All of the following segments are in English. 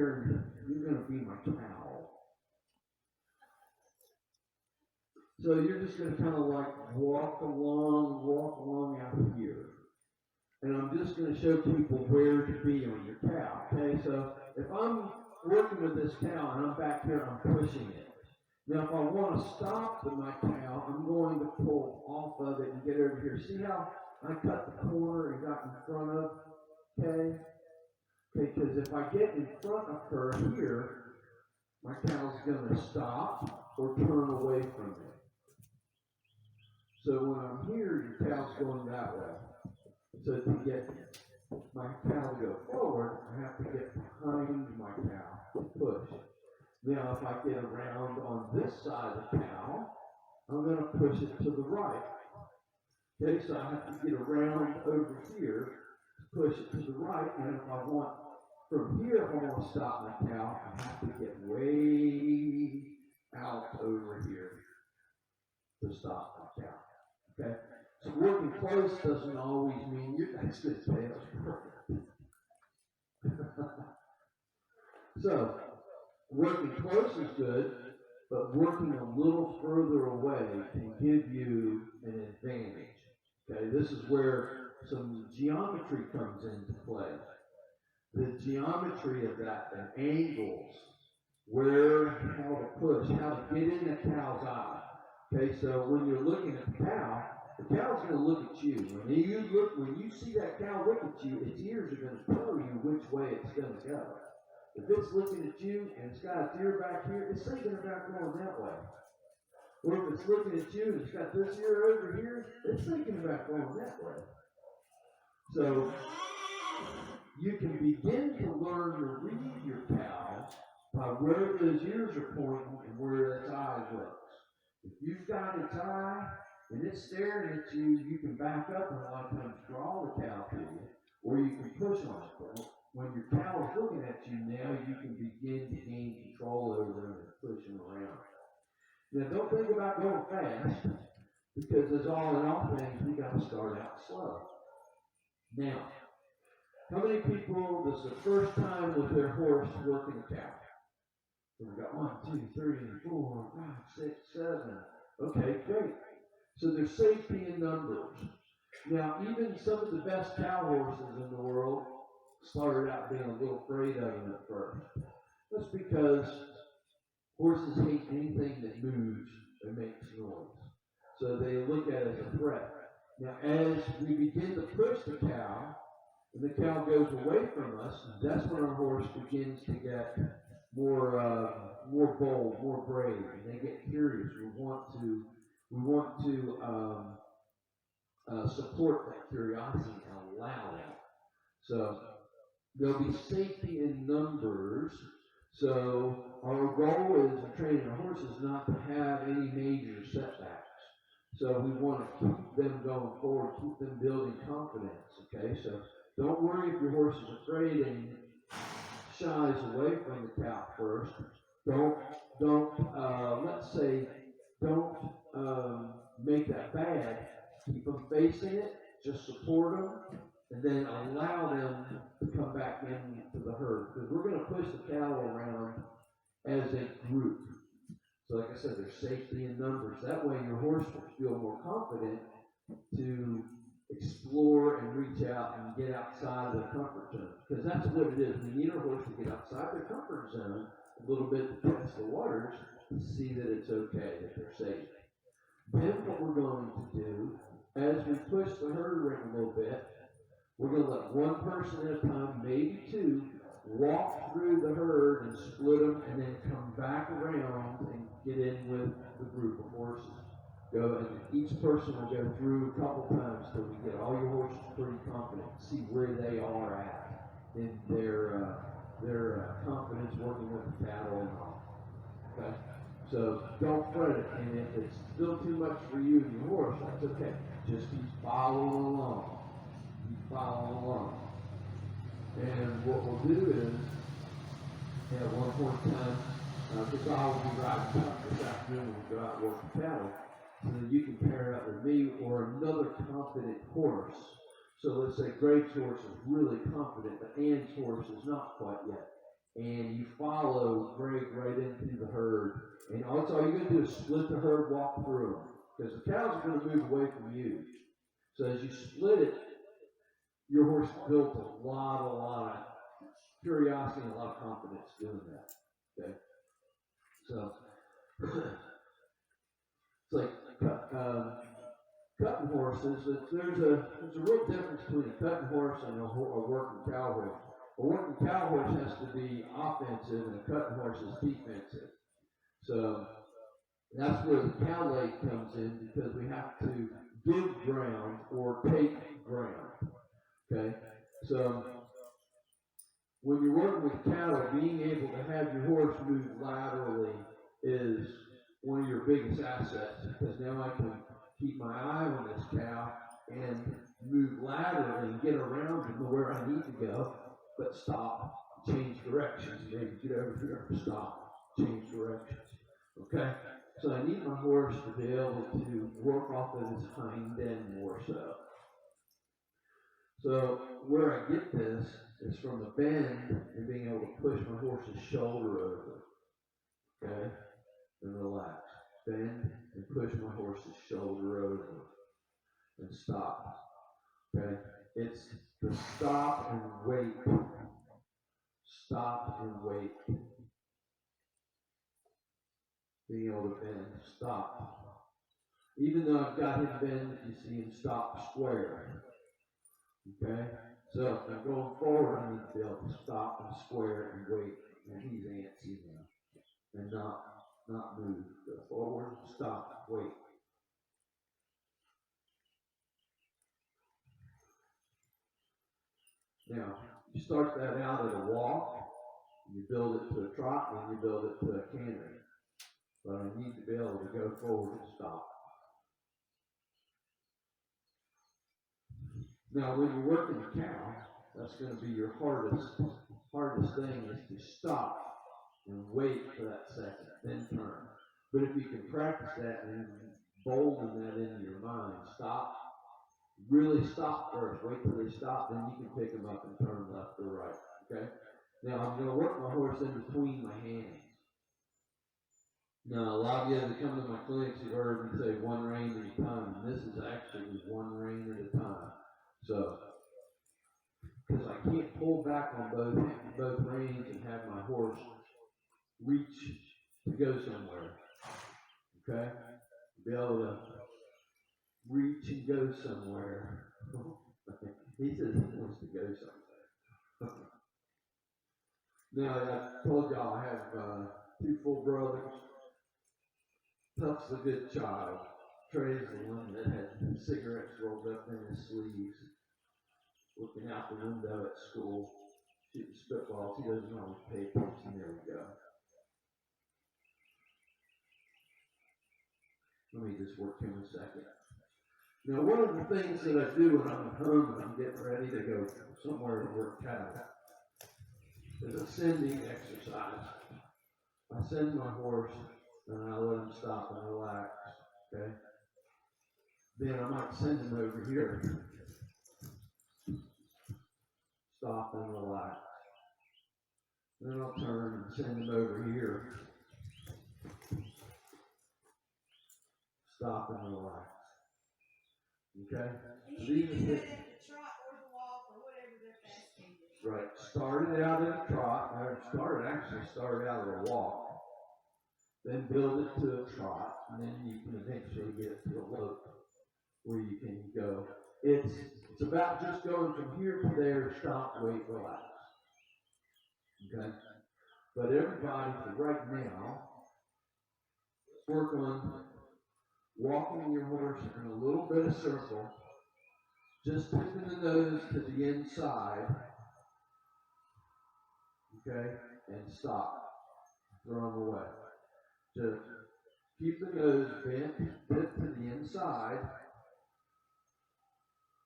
here and you're going to be my cow. So you're just going to kind of like walk along out here. And I'm just going to show people where to be on your cow. Okay, so if I'm working with this cow and I'm back here, I'm pushing it. Now, if I want to stop my cow, I'm going to pull off of it and get over here. See how I cut the corner and got in front of, okay? Because if I get in front of her here, my cow's going to stop or turn away from me. So when I'm here, your cow's going that way. So to get my cow to go forward, I have to get behind my cow to push. Now, if I get around on this side of the cow, I'm going to push it to the right. Okay, so I have to get around over here to push it to the right. And if I want, from here, if I want to stop my cow, I have to get way out over here to stop my cow. Okay? So working close doesn't always mean your next good tail is perfect. So, working close is good, but working a little further away can give you an advantage. Okay, this is where some geometry comes into play. The geometry of that, and angles, where, how to push, how to get in the cow's eye. Okay, so when you're looking at the cow's going to look at you. When you see that cow look at you, its ears are going to tell you which way it's going to go. If it's looking at you and it's got its ear back here, it's thinking about going that way. Or if it's looking at you and it's got this ear over here, it's thinking about going that way. So you can begin to learn to read your cow by where those ears are pointing and where its eye looks. If you've got its eye and it's staring at you, you can back up and a lot of times draw the cow to you, or you can push on it. But when your cow is looking at you, now you can begin to gain control over them and push them around. Now, don't think about going fast, because as all in all things, we got to start out slow. Now, how many people, this is the first time with their horse working a cow? So we've got 1, 2, 3, 4, 5, 6, 7. Okay, great. So there's safety in numbers. Now, even some of the best cow horses in the world started out being a little afraid of them at first. That's because horses hate anything that moves and makes noise. So they look at it as a threat. Now, as we begin to push the cow, and the cow goes away from us, that's when our horse begins to get more bold, more brave, and they get curious. We want to support that curiosity and allow that. So there'll be safety in numbers. So our goal is in training our horses not to have any major setbacks. So we want to keep them going forward, keep them building confidence. Okay, so don't worry if your horse is afraid and shies away from the cow first. Don't make that bad. Keep them facing it, just support them, and then allow them to come back into the herd. Because we're going to push the cow around as a group. So like I said, there's safety in numbers. That way your horse will feel more confident to explore and reach out and get outside of their comfort zone. Because that's what it is. We need our horse to get outside their comfort zone a little bit to test the waters to see that it's okay, that they're safe. Then what we're going to do, as we push the herd ring a little bit, we're going to let one person at a time, maybe two, walk through the herd and split them, and then come back around and get in with the group of horses. Go, and each person will go through a couple times till we get all your horses pretty confident, see where they are at in their confidence working with the cattle and all. Okay? So don't fret it, and if it's still too much for you and your horse, that's okay. Just keep following along. Keep following along. And what we'll do is, at one point in time, because I will be riding up this afternoon when we go out and work the cattle, so that you can pair up with me or another confident horse. So let's say Greg's horse is really confident, but Ann's horse is not quite yet. and you follow Greg right into the herd. And all you're going to do is split the herd, walk through them. Because the cows are going to move away from you. So as you split it, your horse built a lot of curiosity and a lot of confidence doing that. Okay? So, it's like cutting horses. There's a real difference between a cutting horse and a working cow horse. A working cow horse has to be offensive, and a cutting horse is defensive. So that's where the cow leg comes in, because we have to give ground or take ground. Okay? So when you're working with cattle, being able to have your horse move laterally is one of your biggest assets, because now I can keep my eye on this cow and move laterally and get around him to where I need to go, but stop, change directions, maybe get over here, stop, change directions. Okay? So I need my horse to be able to work off of his hind end more so. So where I get this is from the bend and being able to push my horse's shoulder over. Okay? And relax. Bend and push my horse's shoulder over. And stop. Okay? It's the stop and wait. Stop and wait. Being able to bend. Stop. Even though I've got him bend, you see him stop square. Okay? So if I'm going forward, I need to be able to stop and square and wait. And he's antsy now. And not move. Go forward, stop, wait. Now, you start that out at a walk, you build it to a trot, and you build it to a canter. But I need to be able to go forward and stop. Now, when you're working a cow, that's going to be your hardest thing, is to stop and wait for that second, then turn. But if you can practice that and bolden that into your mind, stop, really stop first, wait till they stop, then you can pick them up and turn left or right. Okay? Now, I'm going to work my horse in between my hands. Now, a lot of you that come to my clinics, you've heard me say one rein at a time, and this is actually one rein at a time. So, because I can't pull back on both reins and have my horse reach to go somewhere. Okay? Be able to reach and go somewhere. He says he wants to go somewhere. Now, I told y'all I have two full brothers. Tuff's the good child. Trey's the one that had cigarettes rolled up in his sleeves, looking out the window at school, shooting spitballs. He doesn't always pay attention. There we go. Let me just work him a second. Now, one of the things that I do when I'm at home and I'm getting ready to go somewhere to work cattle is a sending exercise. I send my horse and I let him stop and relax. Okay? Then I might send him over here. Stop and relax. Then I'll turn and send him over here. Stop and relax. Okay? So these are the trot or the walk or whatever their fast speed is. Right. Started out at a trot. Started out at a walk. Then build it to a trot, and then you can eventually get to a lope where you can go. It's about just going from here to there, stop, wait, relax. Okay? But everybody, for right now, work on walking your horse in a little bit of circle, just tipping the nose to the inside, okay, and stop, throw them away. Just keep the nose bent, tip to the inside.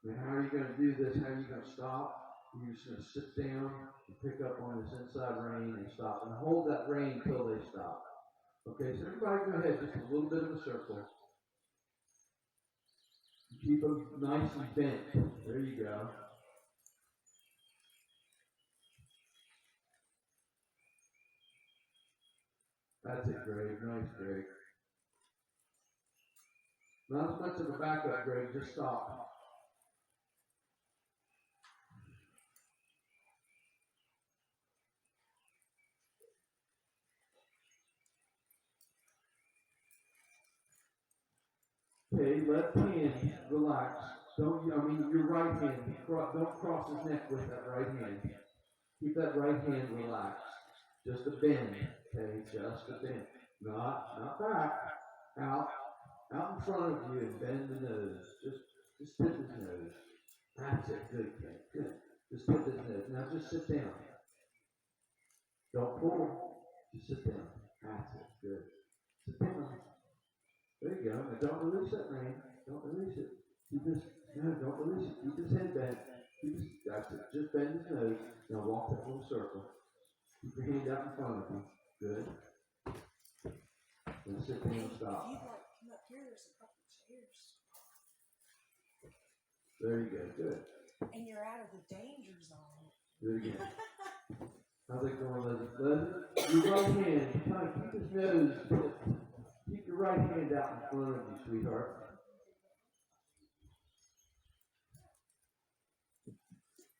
Now, how are you going to do this? How are you going to stop? You're just going to sit down and pick up on this inside rein and stop, and hold that rein until they stop. Okay, so everybody go ahead, just a little bit of a circle. Keep them nice and bent. There you go. That's it, Greg. Nice, Greg. Not as much of a backup, Greg. Just stop. Okay, left hand, relax. Your right hand. Don't cross his neck with that right hand. Keep that right hand relaxed. Just a bend. Okay, just a bend. Not back. Out in front of you and bend the nose. Just tip his nose. That's it. Good, Ken. Good. Just tip his nose. Now just sit down. Don't pull. Just sit down. That's it. Good. Sit down. There you go. Now don't release that rein. Don't release it. Don't release it. Keep his head bent. That's it. Just bend his nose. Now walk that little circle. Keep your hand out in front of you. Good. Now sit down and stop. If you'd like to come up here, there's a couple of chairs. There you go. Good. And you're out of the danger zone. Do it again. How's it going, Leslie? Leslie, your right hand, kind of keep his nose tipped. Keep your right hand out in front of you, sweetheart.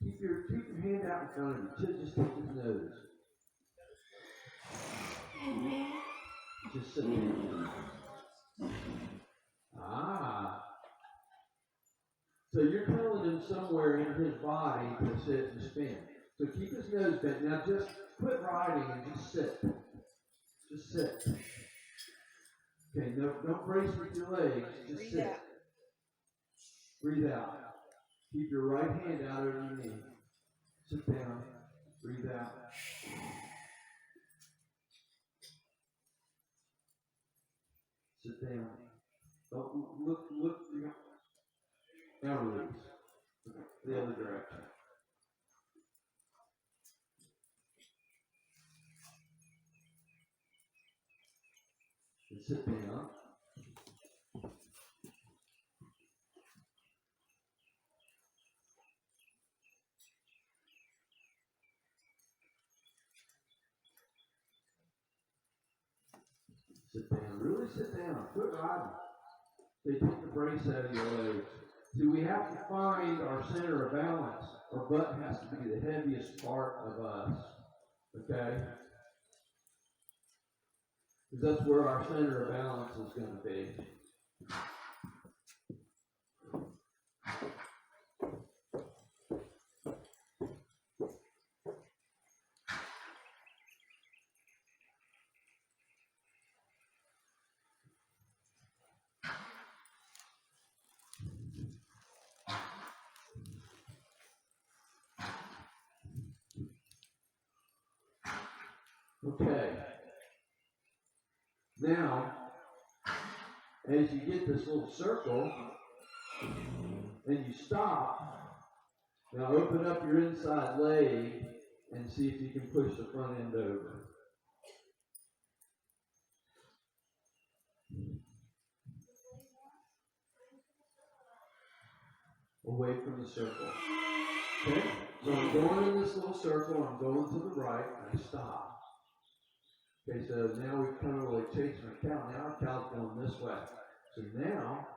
Keep your hand out in front of you. Just tip his nose. Just sit there. So you're telling him somewhere in his body to sit and spin. So keep his nose bent. Now just quit riding and just sit. Just sit. Okay, no, don't brace with your legs. Just sit. Out. Breathe out. Keep your right hand out over your knee. Sit down. Breathe out. Sit down. Don't look. Now release. The other direction. And sit down. Sit down. Really sit down. Quit riding. They take the brace out of your legs. See, we have to find our center of balance. Our butt has to be the heaviest part of us. Okay? Because that's where our center of balance is going to be. Okay. Now, as you get this little circle, and you stop, now open up your inside leg and see if you can push the front end over. Away from the circle. Okay? So I'm going in this little circle, I'm going to the right, and I stop. Okay, so now we've kind of like chasing our cow. Now our cow's going this way. So now,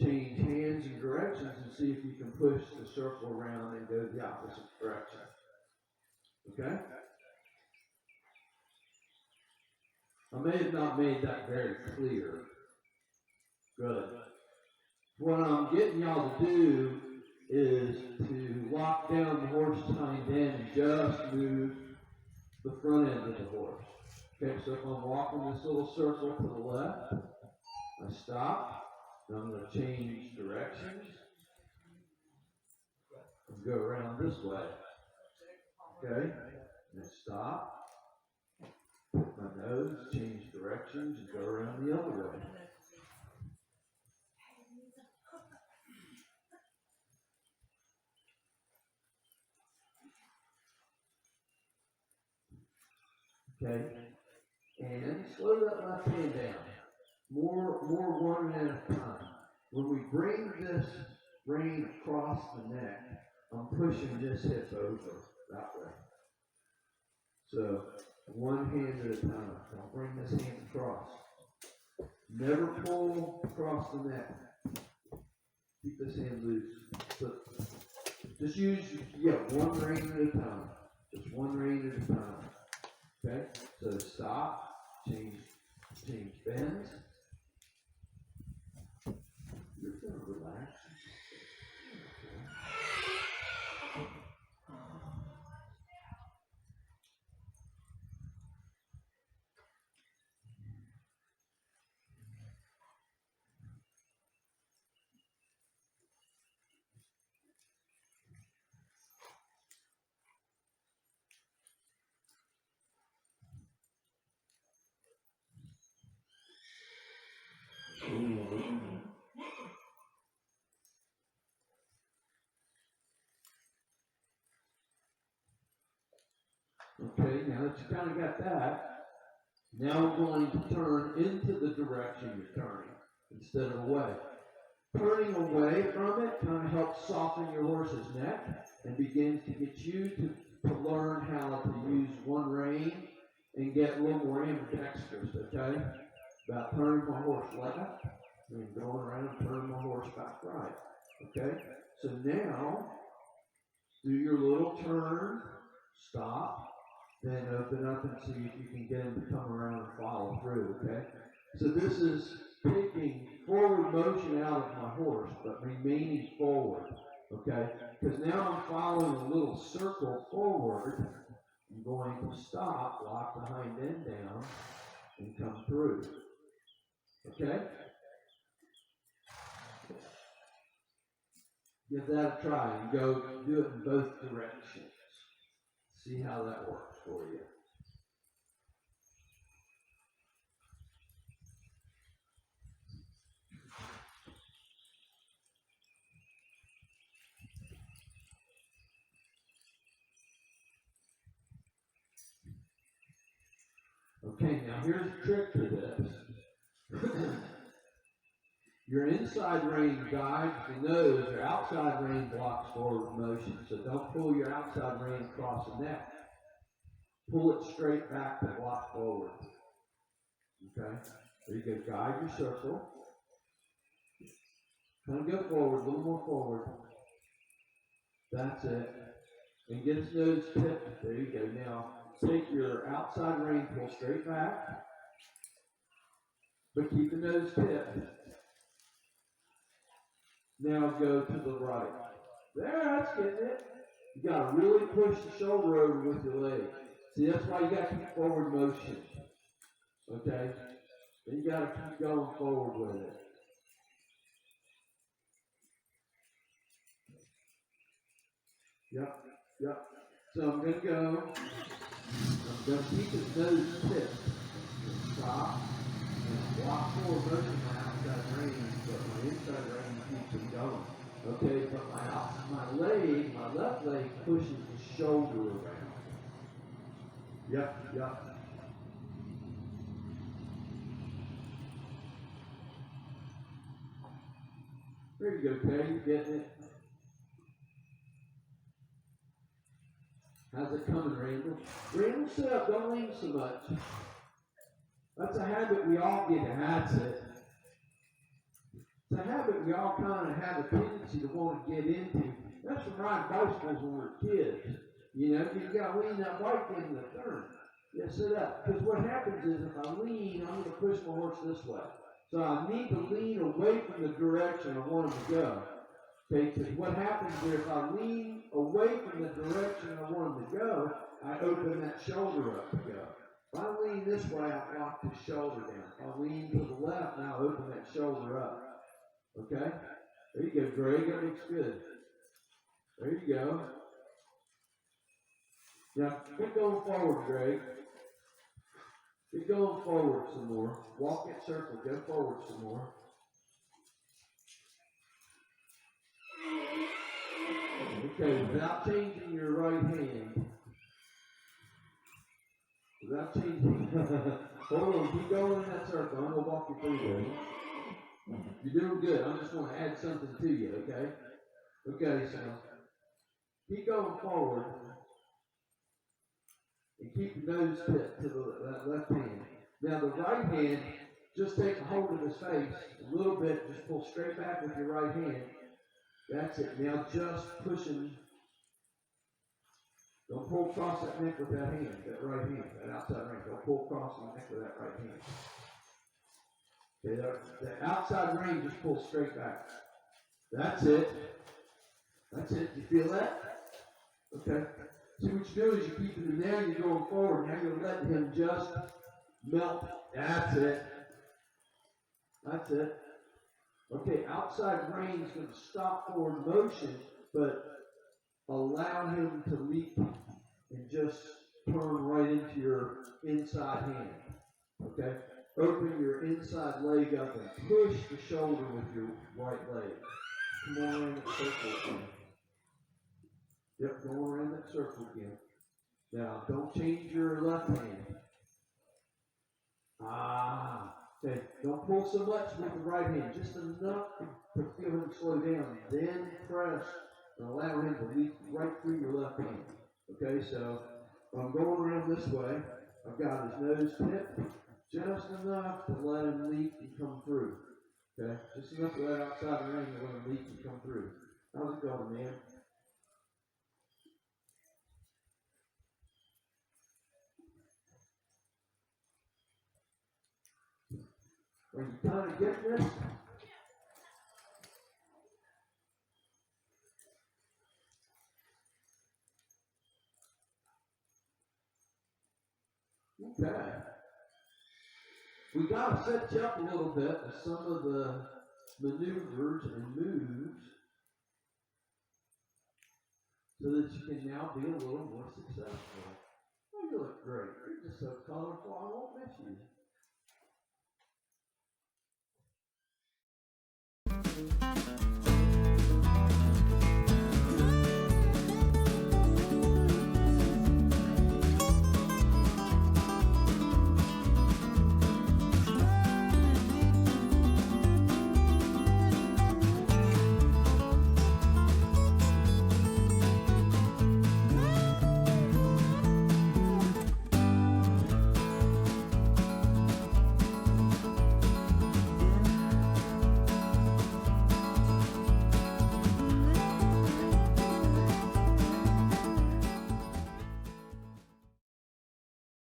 change hands and directions and see if you can push the circle around and go the opposite direction. Okay? I may have not made that very clear. Good. What I'm getting y'all to do is to lock down the horse's hind end and just move the front end of the horse. Okay, so if I'm walking this little circle to the left, I stop, and I'm going to change directions and go around this way. Okay, and stop, put my nose, change directions, and go around the other way. Okay, and slow that left hand down. More one at a time. When we bring this rein across the neck, I'm pushing this hip over that way. So One hand at a time. Don't bring this hand across. Never pull across the neck. Keep this hand loose. So just use, one rein at a time. Just one rein at a time. Okay? So stop, change bends. You're going to relax. Okay, now that you kind of got that, now we're going to turn into the direction you're turning instead of away. Turning away from it kind of helps soften your horse's neck and begins to get you to learn how to use one rein and get a little more ambidextrous, okay? About turning my horse left and going around and turning my horse back right, okay? So now, do your little turn, stop, then open up and see if you can get him to come around and follow through, okay? So this is taking forward motion out of my horse, but remaining forward, okay? Because now I'm following a little circle forward. I'm going to stop, lock the hind end down, and come through, okay? Give that a try and go do it in both directions. See how that works for you. Okay, now here's a trick to this. Your inside rein guides the nose, your outside rein blocks forward motion. So don't pull your outside rein across the neck. Pull it straight back to block forward. Okay? There you go. Guide your circle. Kind of go forward, a little more forward. That's it. And get his nose tipped. There you go. Now, take your outside rein, pull straight back. But keep the nose tipped. Now go to the right. There, that's getting it. You got to really push the shoulder over with your leg. See, that's why you got to keep forward motion. Okay? And you got to keep going forward with it. Yep. So I'm going to go. I'm going to keep his nose tipped. Stop. And block forward motion my outside rein, but my inside rein keeps him going. Okay, but my left leg pushes the shoulder around. Yep. There you go, Terry, you getting it? How's it coming, Randall? Randall, sit up, don't lean so much. That's a habit we all get, that's it. It's a habit we all kind of have a tendency to want to get into. That's from riding bicycles when we're kids. You know, you got to lean that bike into the turn. Yeah, sit up. Because what happens is if I lean, I'm going to push my horse this way. So I need to lean away from the direction I want him to go. Okay, because what happens is if I lean away from the direction I want him to go, I open that shoulder up to go. If I lean this way, I lock the shoulder down. If I lean to the left, now I open that shoulder up. Okay? There you go, Greg. That looks good. There you go. Now, keep going forward, Greg. Keep going forward some more. Walk that circle. Go forward some more. Okay, without changing your right hand. Without changing. Hold on, keep going in that circle. I'm going to walk you through there. You're doing good. I just want to add something to you, okay? Okay, so keep going forward. and keep your nose tip to that left hand. Now the right hand, just take a hold of his face a little bit, just pull straight back with your right hand. That's it. Now just pushing. Don't pull across that neck with that hand, that right hand, that outside rein. Don't pull across the neck with that right hand. Okay, the outside rein, just pull straight back. That's it. That's it. You feel that? Okay. See what you do is you're keeping him down, you're going forward. Now you're letting him just melt. That's it. That's it. Okay, outside rein is going to stop forward motion, but allow him to leap and just turn right into your inside hand. Okay? Open your inside leg up and push the shoulder with your right leg. Come on around that circle again. Yep, go around that circle again. Now, don't change your left hand. Okay. Don't pull so much with the right hand, just enough to feel him slow down. Then press and allow him to leap right through your left hand. Okay, so I'm going around this way. I've got his nose tip, just enough to let him leap and come through. Okay, just enough of that outside ring to let him leap and come through. How's it going, man? Are you kind of getting this? Okay. We got to set you up a little bit with some of the maneuvers and moves so that you can now be a little more successful. Oh, you look great. You're just so colorful, I won't miss you.